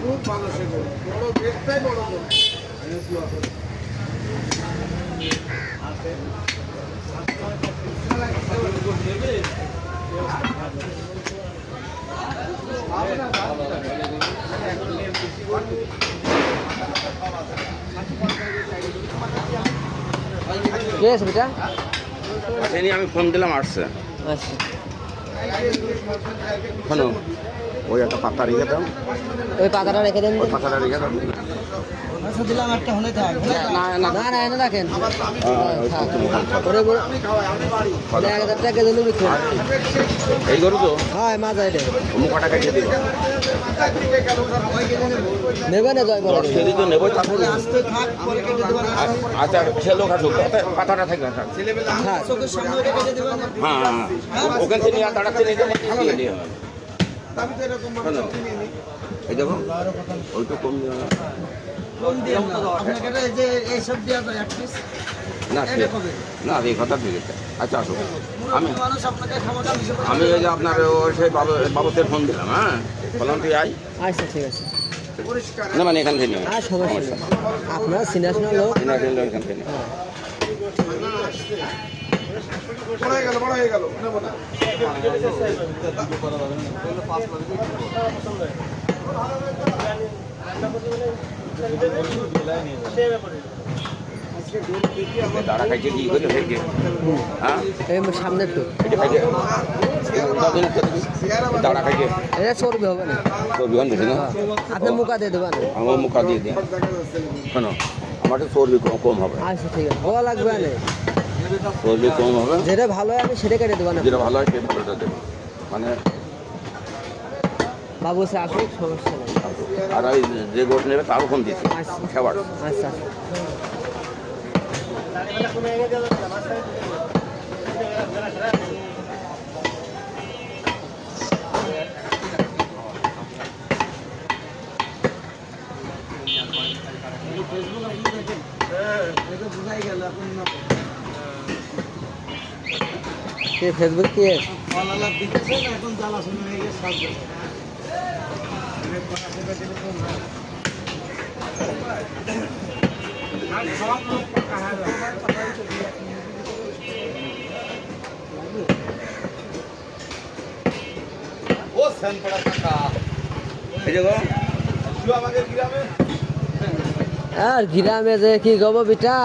খুব ভালো সে বড় বেগটাই বড় কে আছে বেটা? আসেনি, আমি ফোন দিলাম আসছে। আচ্ছা শোনো, ওই একটা পাতা রেখে দাও, ওই পাতাটা রেখে দেন। ওই পাতাটা রেখে দাও। দিলাম একটা হলে থাক না না না না এনে রাখেন। আমি 1000 টাকা দিলে বিক্রি। এই গরু তো হ্যাঁ মাজা এটা মুখাটা কেটে দিল। নেবে না জয় বলে। সেদিন তো নেবই তারপর। আস্তে থাক পরে কেটে দেব না আচ্ছা সে লোক আসুক, পাতাটা থাকবে না। হ্যাঁ চোখের সামনে ওটা কেটে দেব না হ্যাঁ হ্যাঁ, ওখান থেকে নিয়ে তাড়াতে নিয়ে গেলে দিয়ে দিয়ে হবে। আমি তো এরকম মানুষ চিনি নি এই দেখো ওইটা কম দিও না। কোন দিয়ে আপনাকে এই যে এই সব দেয়া যায় এক পিস না সে না এই কথা ঠিক আছে। আচ্ছা আসো, আমি মানুষ আপনাকে খাবারটা হিসেবে আমি এই যে আপনার সেই বাবুদের ফোন দিলাম। হ্যাঁ বললাম তুই আই আচ্ছা ঠিক আছে। পরিষ্কার না, মানে এখান থেকে আর সমস্যা নেই, আপনার সিনাশনা লোক। এখান থেকে বড় হয়ে গেল নেব না দাঁড়া খাইছে কি করে ফেলছে? হ্যাঁ এই সামনে একটু এটা খাইছে দাঁড়া খাইছে এটা চর্বি হবে না। চর্বি বেশি না, আপনি মুখা দিয়ে দেবেন। আমার মুখা দিয়ে দিই। শোনো, আমার তো চর্বি কম হবে। আচ্ছা ঠিক আছে, হওয়া লাগবে না। চর্বি কম হবে, যেটা ভালো হয় আমি সেটা কেটে দেবো না। যেটা ভালো হয় সে ভালোটা দেবো। মানে বাবু সে আসুক, সমস্যা নেই। আর ওই যে গোট নেবে তারও ফোন দিচ্ছি খাবার। আচ্ছা বুঝাই গেল এখন কে ফেসবুক কে ফলালাভ দিতেছেন এখন জ্বালা শুনে হয়ে গেছে সব আর গ্রামে যে কি গব বিটা